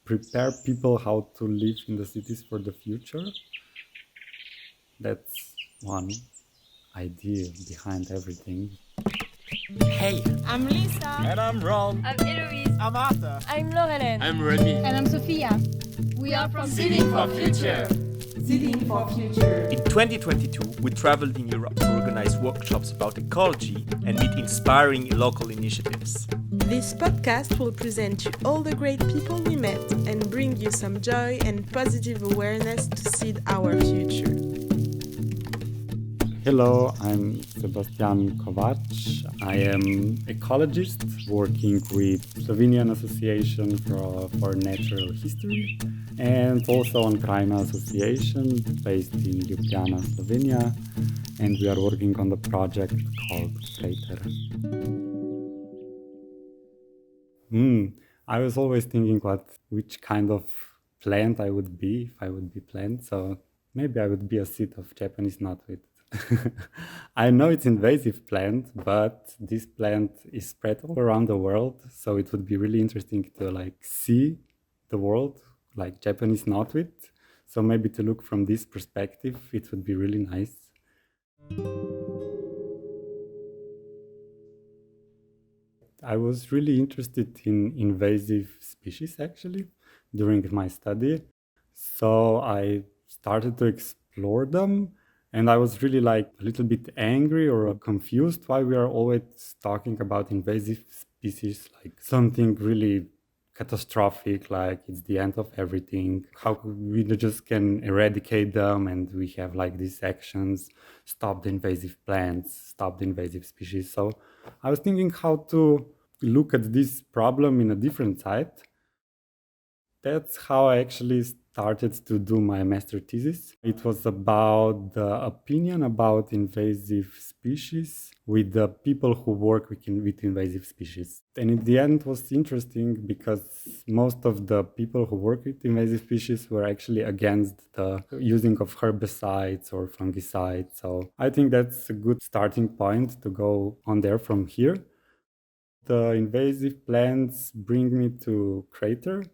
prepare people how to live in the cities for the future. That's one idea behind everything. Hey, I'm Lisa. and I'm Ron. I'm Eloise. I'm Arthur. I'm Ronan. I'm Rémi. And I'm Sophia. We are from Seeding for Future. Seeding for Future. In 2022, we traveled in Europe to organize workshops about ecology and meet inspiring local initiatives. This podcast will present you all the great people we met and bring you some joy and positive awareness to seed our future. Hello, I'm Sebastian. I am ecologist working with Slovenian Association for Natural History and also on Krater Association based in Ljubljana, Slovenia, and we are working on the project called Krater. I was always thinking which kind of plant I would be if I would be plant, so maybe I would be a seed of Japanese knotweed. I know it's invasive plant, but this plant is spread all around the world, so it would be really interesting to see the world like Japanese knotweed. So maybe to look from this perspective, it would be really nice. I was really interested in invasive species actually during my study. So I started to explore them. And I was really a little bit angry or confused why we are always talking about invasive species, like something really catastrophic, like it's the end of everything. How we just can eradicate them and we have these actions, stop the invasive plants, stop the invasive species. So I was thinking how to look at this problem in a different side. That's how I actually started to do my master thesis. It was about the opinion about invasive species with the people who work with invasive species. And in the end, it was interesting because most of the people who work with invasive species were actually against the using of herbicides or fungicides. So I think that's a good starting point to go on there from here. The invasive plants bring me to Krater.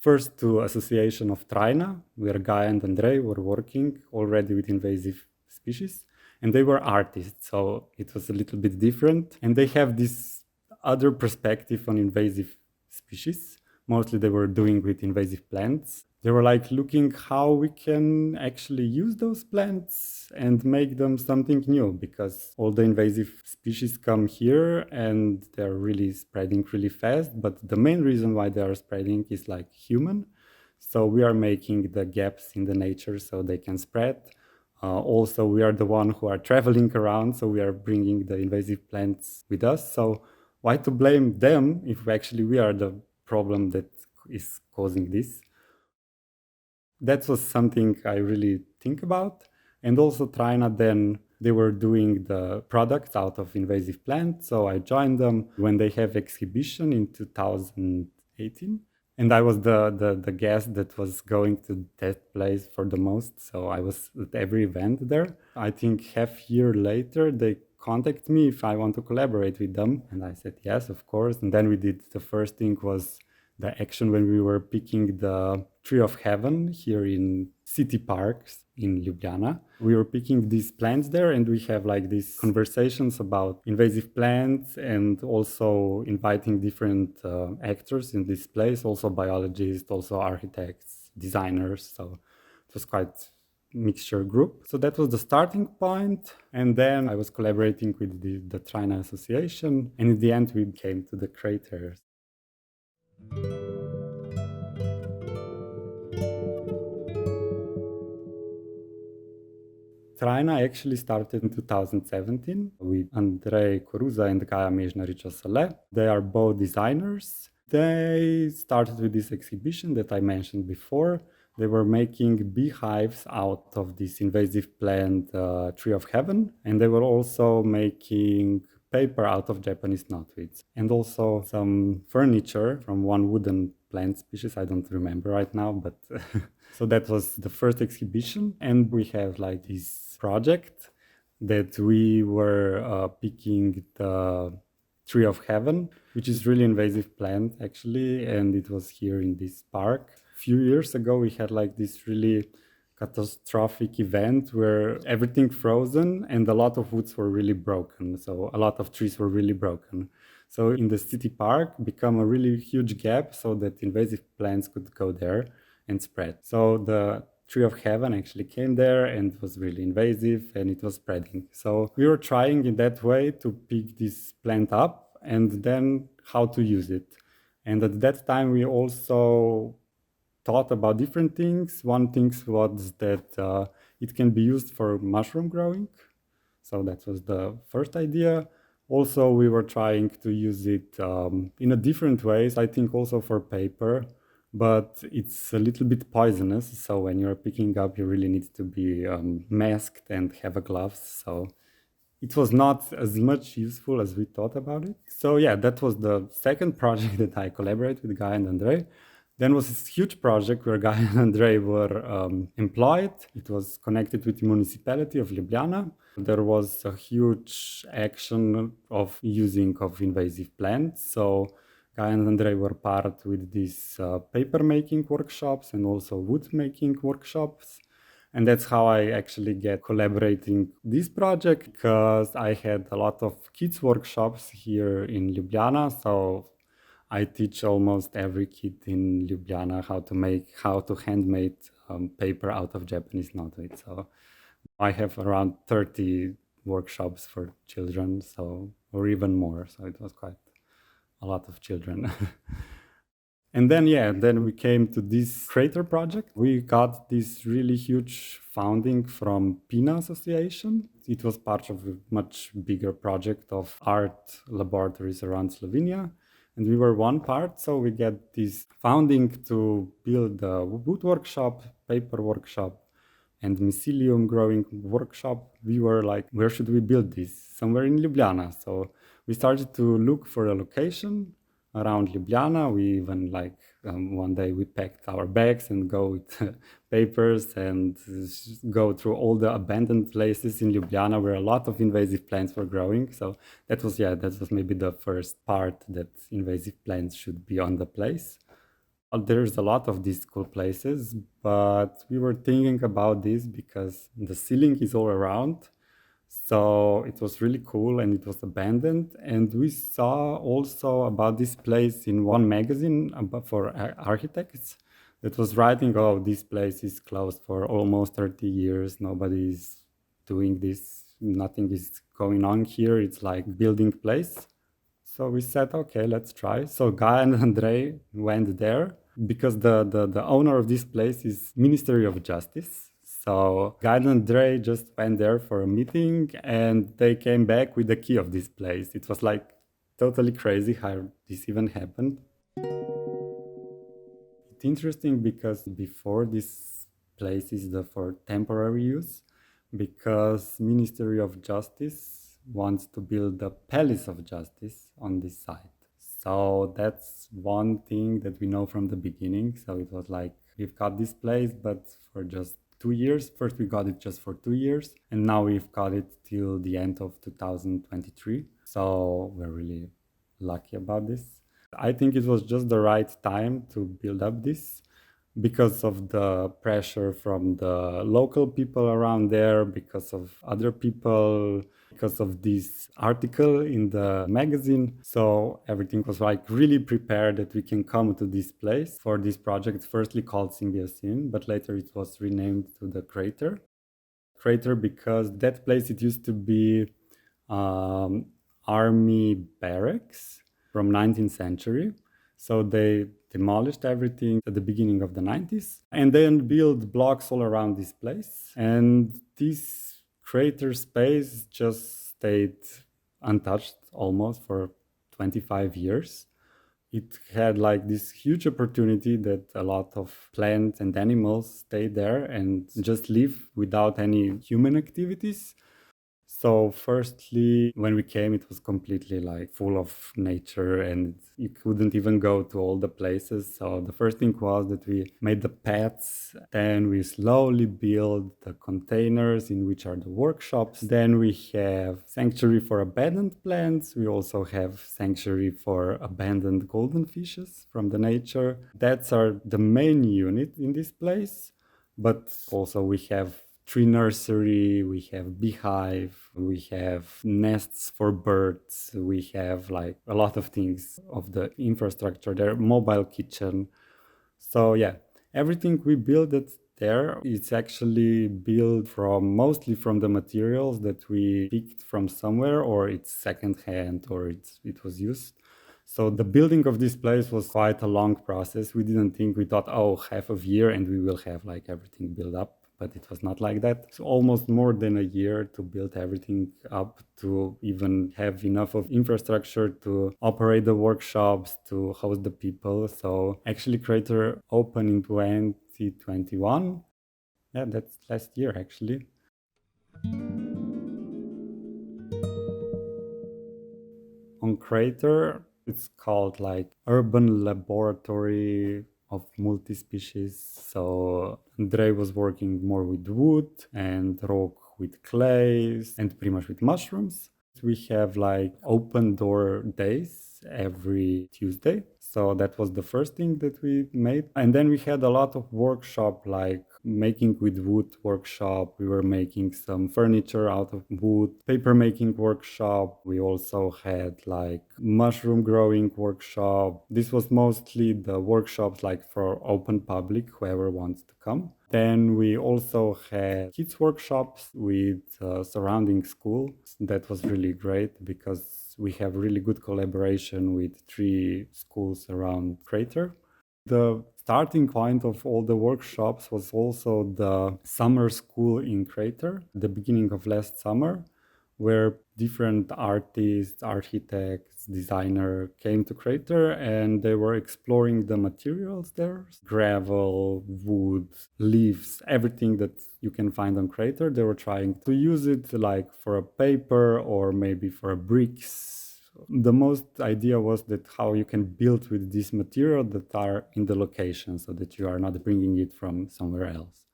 First to Association of Trajna, where Guy and Andrei were working already with invasive species. And they were artists, so it was a little bit different. And they have this other perspective on invasive species. Mostly they were doing with invasive plants. They were looking how we can actually use those plants and make them something new, because all the invasive species come here and they're really spreading really fast. But the main reason why they are spreading is human. So we are making the gaps in the nature so they can spread. Also, we are the one who are traveling around, so we are bringing the invasive plants with us. So why to blame them if actually we are the problem that is causing this? That was something I really think about. And also Trajna, then they were doing the products out of invasive plants. So I joined them when they have exhibition in 2018. And I was the guest that was going to that place for the most. So I was at every event there. I think half year later, they contacted me if I want to collaborate with them. And I said, yes, of course. And then we did, the first thing was the action when we were picking the tree of heaven here in city parks in Ljubljana. We were picking these plants there, and we have these conversations about invasive plants and also inviting different actors in this place, also biologists, also architects, designers. So it was quite mixture group. So that was the starting point. And then I was collaborating with the Trajna Association. And in the end, we came to the Krater. Trajna actually started in 2017 with Andrei Koruza and Gaja Mežnarič-Osale. They are both designers. They started with this exhibition that I mentioned before. They were making beehives out of this invasive plant, tree of heaven. And they were also making paper out of Japanese knotweeds. And also some furniture from one wooden plant species. I don't remember right now, but so that was the first exhibition. And we have this project that we were picking the tree of heaven, which is really invasive plant actually, and it was here in this park. A few years ago, we had like this really catastrophic event where everything frozen and a lot of woods were really broken. So a lot of trees were really broken. So in the city park become a really huge gap so that invasive plants could go there and spread. So the tree of heaven actually came there and was really invasive and it was spreading. So we were trying in that way to pick this plant up and then how to use it. And at that time we also thought about different things. One thing was that it can be used for mushroom growing. So that was the first idea. Also, we were trying to use it in a different ways, I think also for paper, but it's a little bit poisonous. So when you're picking up, you really need to be masked and have a gloves. So it was not as much useful as we thought about it. So yeah, that was the second project that I collaborated with Guy and Andre. Then was this huge project where Guy and Andre were employed. It was connected with the municipality of Ljubljana. There was a huge action of using of invasive plants. So Guy and Andre were part with these paper making workshops and also wood making workshops. And that's how I actually get collaborating this project, because I had a lot of kids workshops here in Ljubljana. So I teach almost every kid in Ljubljana how to handmade paper out of Japanese knotweed. So I have around 30 workshops for children, or even more. So it was quite a lot of children. And then we came to this Krater project. We got this really huge funding from PINA Association. It was part of a much bigger project of art laboratories around Slovenia. And we were one part, so we get this funding to build a wood workshop, paper workshop, and mycelium growing workshop. We were like, where should we build this? Somewhere in Ljubljana. So we started to look for a location around Ljubljana. We even one day we packed our bags and go with papers and go through all the abandoned places in Ljubljana where a lot of invasive plants were growing. So that was maybe the first part, that invasive plants should be on the place. There's a lot of these cool places, but we were thinking about this because the ceiling is all around. So it was really cool and it was abandoned. And we saw also about this place in one magazine for architects that was writing, oh, this place is closed for almost 30 years. Nobody is doing this. Nothing is going on here. It's like building place. So we said, okay, let's try. So Guy and Andre went there because the owner of this place is Ministry of Justice. So Guy and Andre just went there for a meeting and they came back with the key of this place. It was like totally crazy how this even happened. It's interesting because before this place is for temporary use, because Ministry of Justice wants to build a Palace of Justice on this site. So that's one thing that we know from the beginning. So it was like, we've got this place, but for just 2 years. First, we got it just for 2 years, and now we've got it till the end of 2023. So we're really lucky about this. I think it was just the right time to build up this because of the pressure from the local people around there, because of other people, because of this article in the magazine. So everything was like really prepared that we can come to this place for this project, firstly called Symbiosin, but later it was renamed to the Krater. Krater because that place, it used to be army barracks from 19th century. So they demolished everything at the beginning of the 90s and then built blocks all around this place. And this Krater space just stayed untouched almost for 25 years. It had like this huge opportunity that a lot of plants and animals stay there and just live without any human activities. So firstly, when we came, it was completely like full of nature and you couldn't even go to all the places. So the first thing was that we made the paths, then we slowly built the containers in which are the workshops. Then we have sanctuary for abandoned plants. We also have sanctuary for abandoned golden fishes from the nature. That's the main unit in this place. But also we have tree nursery, we have beehive, we have nests for birds, we have like a lot of things of the infrastructure there, mobile kitchen. So yeah, everything we built there is actually built mostly from the materials that we picked from somewhere, or it's secondhand, or it was used. So the building of this place was quite a long process. We thought, oh, half a year and we will have like everything built up. But it was not like that. It's almost more than a year to build everything up, to even have enough of infrastructure to operate the workshops, to host the people. So actually Krater opened in 2021. Yeah, that's last year actually. On Krater, it's called like Urban Laboratory of Multi-Species. So Andrei was working more with wood and Rok with clays and pretty much with mushrooms. We have like open door days every Tuesday. So that was the first thing that we made. And then we had a lot of workshop, like making with wood workshop. We were making some furniture out of wood, paper making workshop. We also had like mushroom growing workshop. This was mostly the workshops like for open public, whoever wants to come. Then we also had kids workshops with surrounding schools. That was really great because we have really good collaboration with 3 schools around Krater. The starting point of all the workshops was also the summer school in Krater, the beginning of last summer, where different artists, architects, designers came to Krater and they were exploring the materials there. Gravel, wood, leaves, everything that you can find on Krater. They were trying to use it like for a paper or maybe for a bricks. The most idea was that how you can build with this material that are in the location so that you are not bringing it from somewhere else.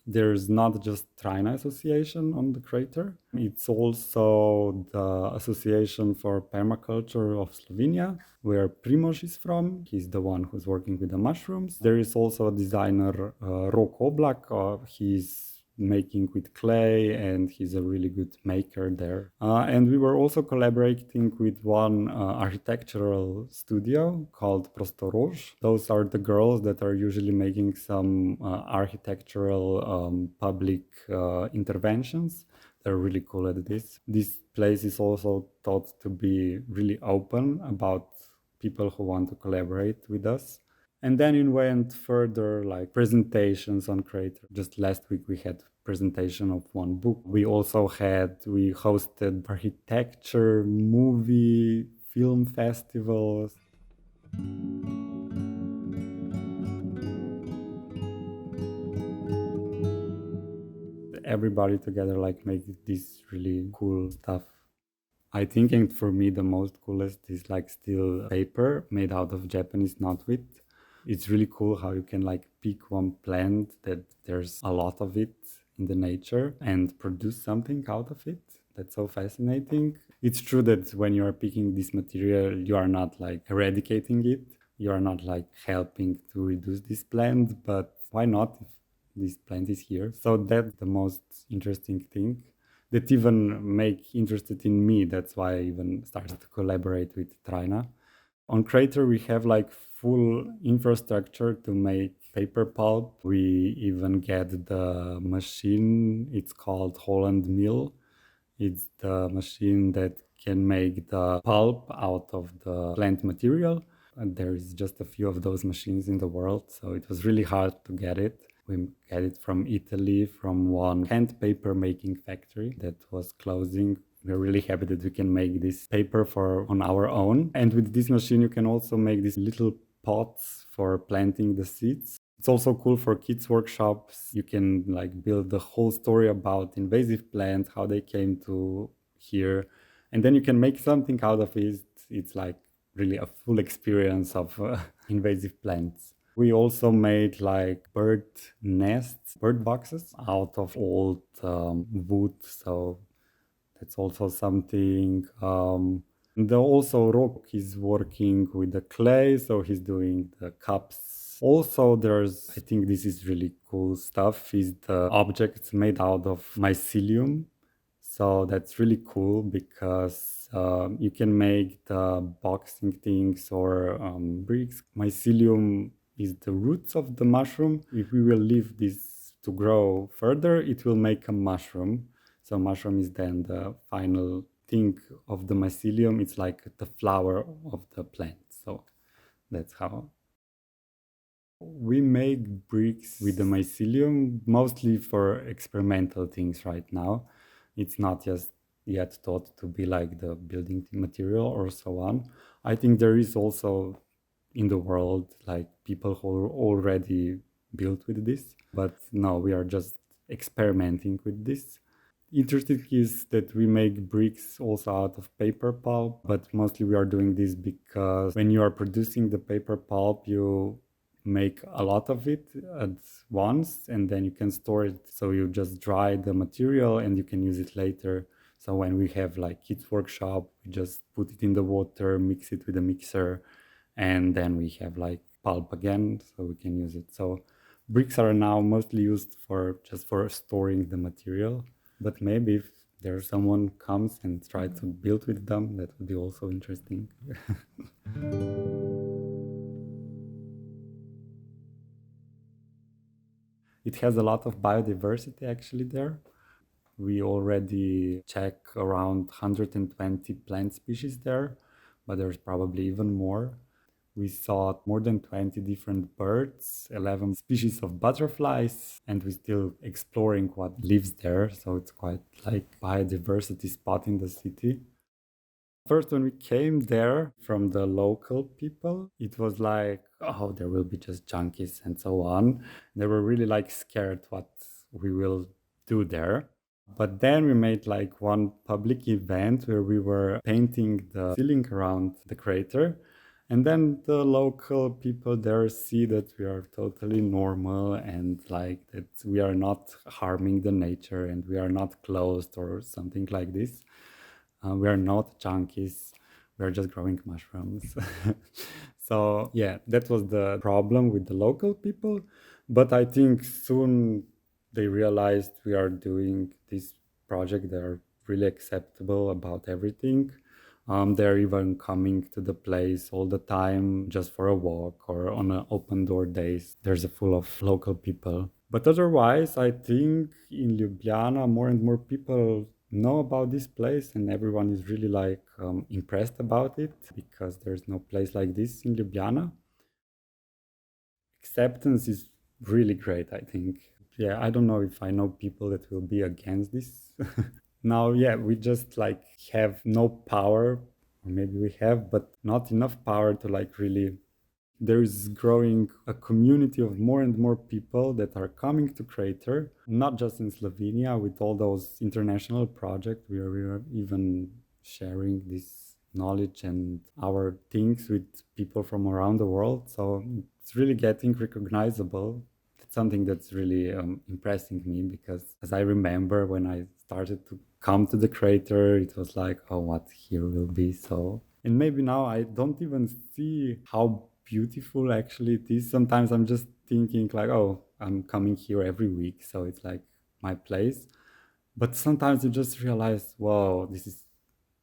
There's not just Trina Association on the Krater. It's also the Association for Permaculture of Slovenia, where Primož is from. He's the one who's working with the mushrooms. There is also a designer, Rok Oblak. He's making with clay and he's a really good maker there. And we were also collaborating with one architectural studio called Prostoroj. Those are the girls that are usually making some architectural public interventions. They're really cool at this. This place is also thought to be really open about people who want to collaborate with us. And then it went further, like presentations on Krater. Just last week we had presentation of one book. We hosted architecture, movie, film festivals. Everybody together like make this really cool stuff. I think, and for me the most coolest is like still paper made out of Japanese knotweed. It's really cool how you can like pick one plant that there's a lot of it in the nature and produce something out of it. That's so fascinating. It's true that when you are picking this material, you are not like eradicating it. You are not like helping to reduce this plant, but why not if this plant is here? So that's the most interesting thing that even make interested in me. That's why I even started to collaborate with Trina. On Krater, we have like full infrastructure to make paper pulp. We even get the machine. It's called Holland Mill. It's the machine that can make the pulp out of the plant material. And there is just a few of those machines in the world, so it was really hard to get it. We get it from Italy, from one hand paper making factory that was closing. We're really happy that we can make this paper on our own. And with this machine, you can also make these little pots for planting the seeds. It's also cool for kids workshops. You can like build the whole story about invasive plants, how they came to here, and then you can make something out of it. It's like really a full experience of invasive plants. We also made like bird nests, bird boxes out of old wood. So that's also something. Also, Rock is working with the clay, so he's doing the cups. Also, I think this is really cool stuff, is the objects made out of mycelium. So that's really cool because you can make the boxing things or bricks. Mycelium is the roots of the mushroom. If we will leave this to grow further, it will make a mushroom. So mushroom is then the final thing of the mycelium. It's like the flower of the plant. So that's how we make bricks with the mycelium, mostly for experimental things right now. It's not just yet thought to be like the building material or so on. I think there is also in the world like people who are already built with this, but no, we are just experimenting with this. Interesting is that we make bricks also out of paper pulp, but mostly we are doing this because when you are producing the paper pulp, you make a lot of it at once and then you can store it. So you just dry the material and you can use it later. So when we have like kids workshop, we just put it in the water, mix it with a mixer, and then we have like pulp again, so we can use it. So bricks are now mostly used for just for storing the material. But maybe if there's someone comes and try to build with them, that would be also interesting. It has a lot of biodiversity actually there. We already check around 120 plant species there, but there's probably even more. We saw more than 20 different birds, 11 species of butterflies, and we're still exploring what lives there. So it's quite like biodiversity spot in the city. First, when we came there from the local people, it was like, oh, there will be just junkies and so on. They were really like scared what we will do there. But then we made like one public event where we were painting the ceiling around the crater. And then the local people there see that we are totally normal and like that we are not harming the nature and we are not closed or something like this. We are not junkies. We are just growing mushrooms. So yeah, that was the problem with the local people. But I think soon they realized we are doing this project. They're really acceptable about everything. They're even coming to the place all the time just for a walk or on an open door days. There's a full of local people. But otherwise, I think in Ljubljana, more and more people know about this place and everyone is really like impressed about it because there's no place like this in Ljubljana. Acceptance is really great, I think. Yeah, I don't know if I know people that will be against this. Now, yeah, we just like have no power, or maybe we have, but not enough power to like really. There is growing a community of more and more people that are coming to Krater, not just in Slovenia, with all those international projects. We are even sharing this knowledge and our things with people from around the world. So it's really getting recognizable. It's something that's really impressing me because as I remember when I started to come to the Krater, it was like, oh, what here will be. So, and maybe now I don't even see how beautiful actually it is. Sometimes I'm just thinking like, oh, I'm coming here every week, so it's like my place. But sometimes you just realize, wow, this is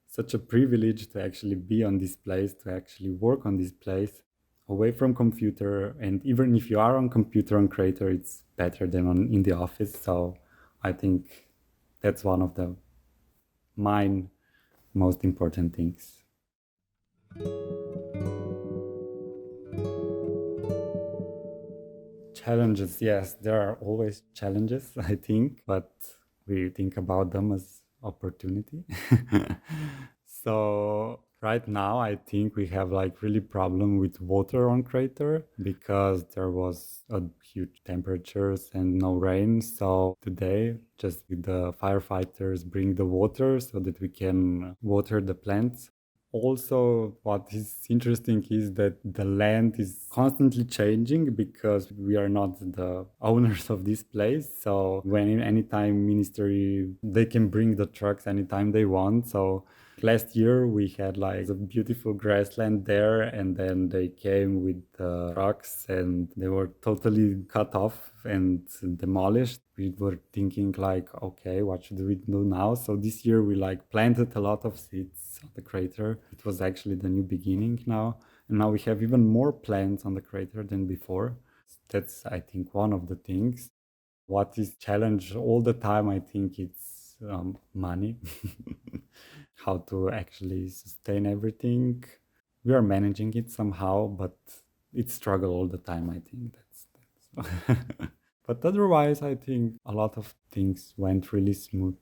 such a privilege to actually be on this place, to actually work on this place away from computer. And even if you are on computer on Krater, it's better than in the office. So I think that's one of the mine most important things. Challenges, yes, there are always challenges, I think, but we think about them as opportunity. So Right now, I think we have like really problem with water on Krater because there was a huge temperatures and no rain. So today, just with the firefighters bring the water so that we can water the plants. Also, what is interesting is that the land is constantly changing because we are not the owners of this place. So when anytime ministry, they can bring the trucks anytime they want. So last year we had like a beautiful grassland there, and then they came with the trucks and they were totally cut off and demolished. We were thinking like, okay, what should we do now? So this year we like planted a lot of seeds on the crater. It was actually the new beginning now. And now we have even more plants on the crater than before. That's, I think, one of the things. What is challenge all the time, I think it's money. How to actually sustain everything. We are managing it somehow, but it's struggle all the time, I think. That's But otherwise, I think a lot of things went really smooth.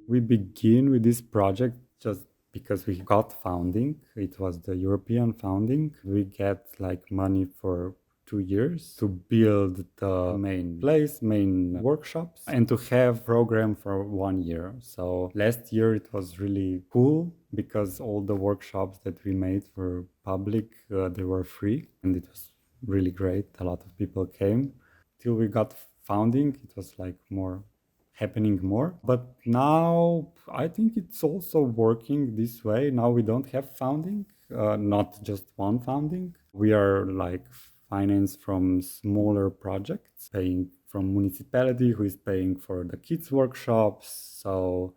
We begin with this project just because we got funding. It was the European funding. We get like money for 2 years to build the main place, main workshops, and to have program for 1 year. So last year it was really cool because all the workshops that we made for public, they were free, and it was really great. A lot of people came. Till we got funding, it was like more happening more. But now I think it's also working this way. Now we don't have funding, not just one funding. We are like financed from smaller projects, paying from municipality who is paying for the kids workshops. So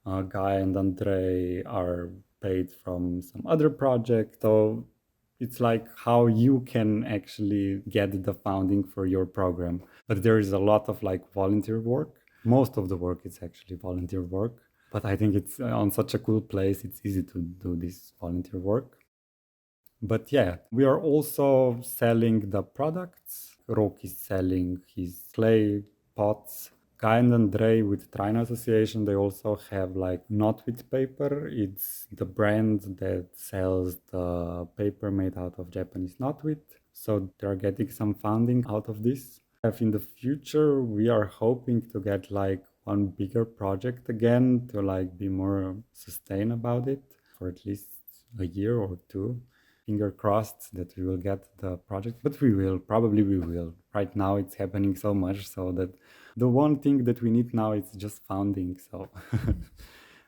Guy and Andre are paid from some other project. So it's like how you can actually get the funding for your program. But there is a lot of like volunteer work. Most of the work is actually volunteer work. But I think it's on such a cool place, it's easy to do this volunteer work. But yeah, we are also selling the products. Rok is selling his clay pots. Guy and Andre with Trine Association, they also have like Not With Paper. It's the brand that sells the paper made out of Japanese knotweed. So they're getting some funding out of this. In the future, we are hoping to get like one bigger project again to like be more sustained about it for at least a year or two. Finger crossed that we will get the project, but we will. Right now it's happening so much so that the one thing that we need now is just funding. So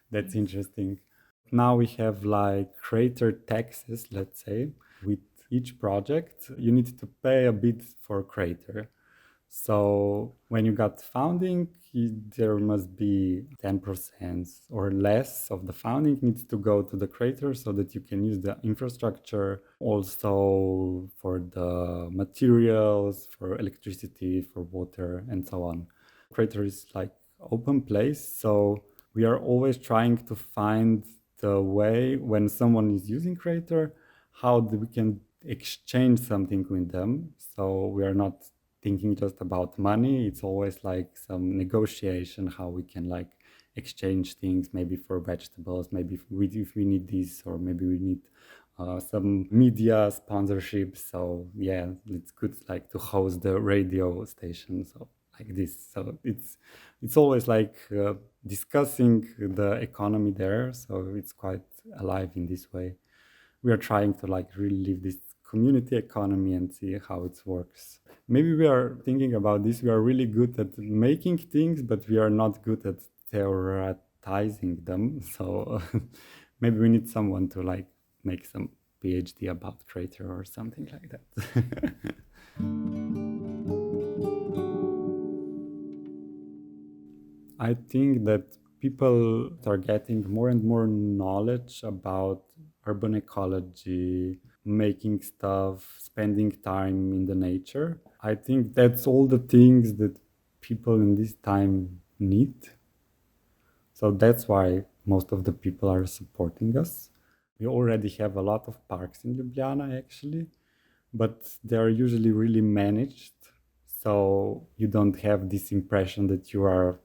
that's interesting. Now we have like Krater taxes, let's say. With each project, you need to pay a bit for Krater. So when you got funding, there must be 10% or less of the funding needs to go to the Krater so that you can use the infrastructure also for the materials, for electricity, for water, and so on. Krater is like open place, so we are always trying to find the way when someone is using Krater, how we can exchange something with them. So we are not thinking just about money. It's always like some negotiation, how we can like exchange things, maybe for vegetables, maybe if we need this, or maybe we need some media sponsorship. So yeah, it's good like to host the radio station, so like this. So it's always like discussing the economy there. So it's quite alive in this way. We are trying to like really live this community economy and see how it works. Maybe we are thinking about this. We are really good at making things, but we are not good at theoretizing them. So maybe we need someone to like make some PhD about Krater or something like that. I think that people are getting more and more knowledge about urban ecology, making stuff, spending time in the nature. I think that's all the things that people in this time need. So that's why most of the people are supporting us. We already have a lot of parks in Ljubljana actually, but they are usually really managed. So you don't have this impression that you are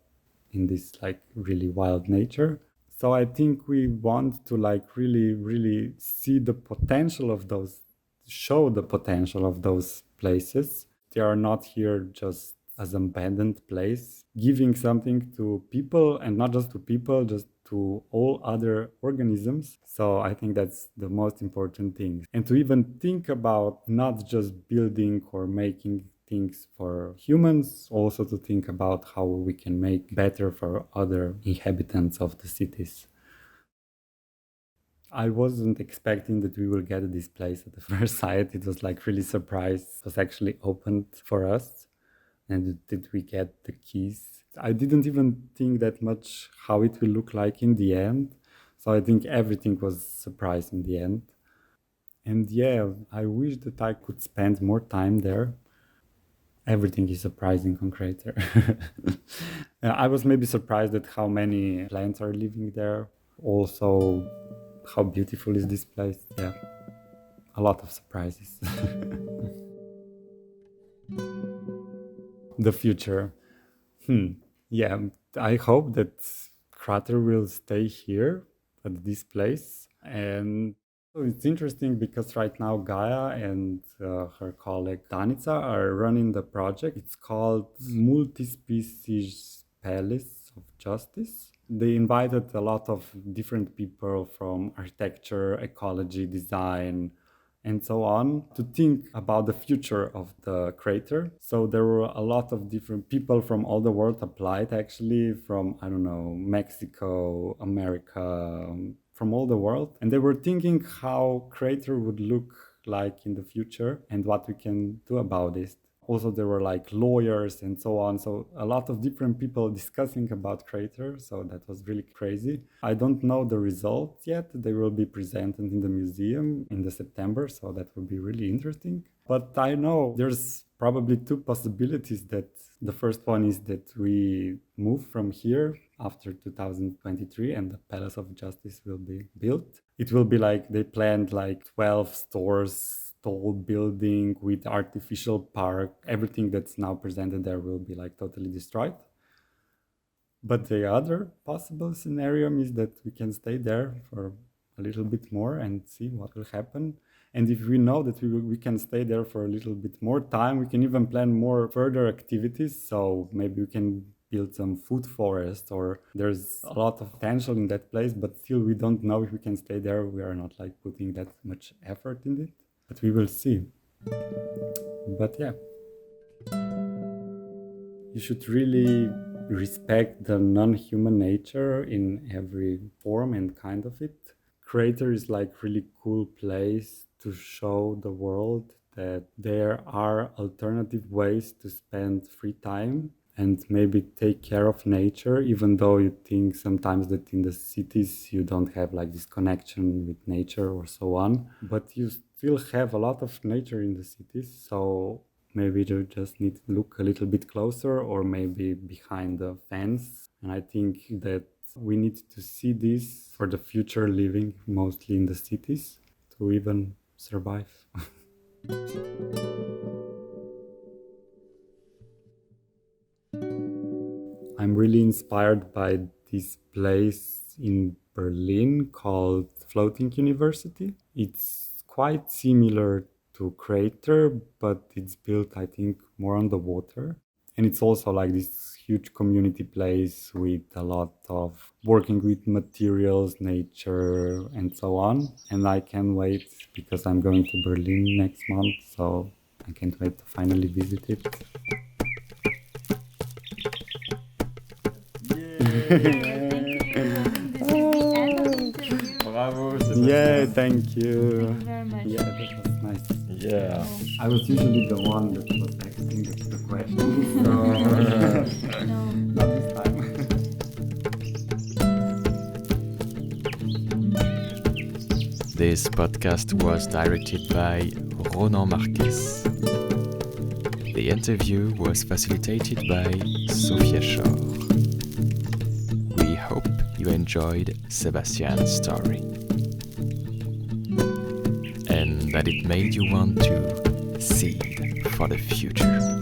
in this like really wild nature. So I think we want to like really, really see the potential of those, show the potential of those places. They are not here just as an abandoned place, giving something to people, and not just to people, just to all other organisms. So I think that's the most important thing. And to even think about not just building or making things for humans, also to think about how we can make better for other inhabitants of the cities. I wasn't expecting that we will get this place at the first sight. It was like really surprised. It was actually opened for us. And did we get the keys? I didn't even think that much how it will look like in the end. So I think everything was surprised in the end. And yeah, I wish that I could spend more time there. Everything is surprising on Krater. I was maybe surprised at how many plants are living there. Also, how beautiful is this place. Yeah, a lot of surprises. The future. Yeah, I hope that Krater will stay here at this place. And it's interesting because right now Gaia and her colleague Danica are running the project. It's called Multi-Species Palace of Justice. They invited a lot of different people from architecture, ecology, design, and so on, to think about the future of the Krater. So there were a lot of different people from all the world applied, actually, from, I don't know, Mexico, America, from all the world. And they were thinking how Krater would look like in the future and what we can do about it. Also, there were like lawyers and so on. So a lot of different people discussing about Krater. So that was really crazy. I don't know the results yet. They will be presented in the museum in the September. So that will be really interesting. But I know there's probably two possibilities. That the first one is that we move from here after 2023 and the Palace of Justice will be built. It will be like they planned like 12 stores, tall building with artificial park. Everything that's now presented there will be like totally destroyed. But the other possible scenario is that we can stay there for a little bit more and see what will happen. And if we know that we can stay there for a little bit more time, we can even plan more further activities. So maybe we can build some food forest, or there's a lot of potential in that place, but still we don't know if we can stay there. We are not like putting that much effort in it. But we will see. But yeah, you should really respect the non-human nature in every form and kind of it. Krater is like really cool place to show the world that there are alternative ways to spend free time and maybe take care of nature, even though you think sometimes that in the cities you don't have like this connection with nature or so on. But you still have a lot of nature in the cities, so maybe you just need to look a little bit closer, or maybe behind the fence. And I think that we need to see this for the future living mostly in the cities to even survive. I'm really inspired by this place in Berlin called Floating University. It's quite similar to Krater, but it's built, I think, more on the water. And it's also like this huge community place with a lot of working with materials, nature, and so on. And I can't wait because I'm going to Berlin next month, so I can't wait to finally visit it. Bravo, Sebastian. Yeah, thank you. Thank you very much. Yeah, that was nice. Yeah. I was usually the one that was asking the questions. So No. not this time. This podcast was directed by Ronan Marquès. The interview was facilitated by Sophia Chhor. We hope you enjoyed Sebastian's story and that it made you want to seed for the future.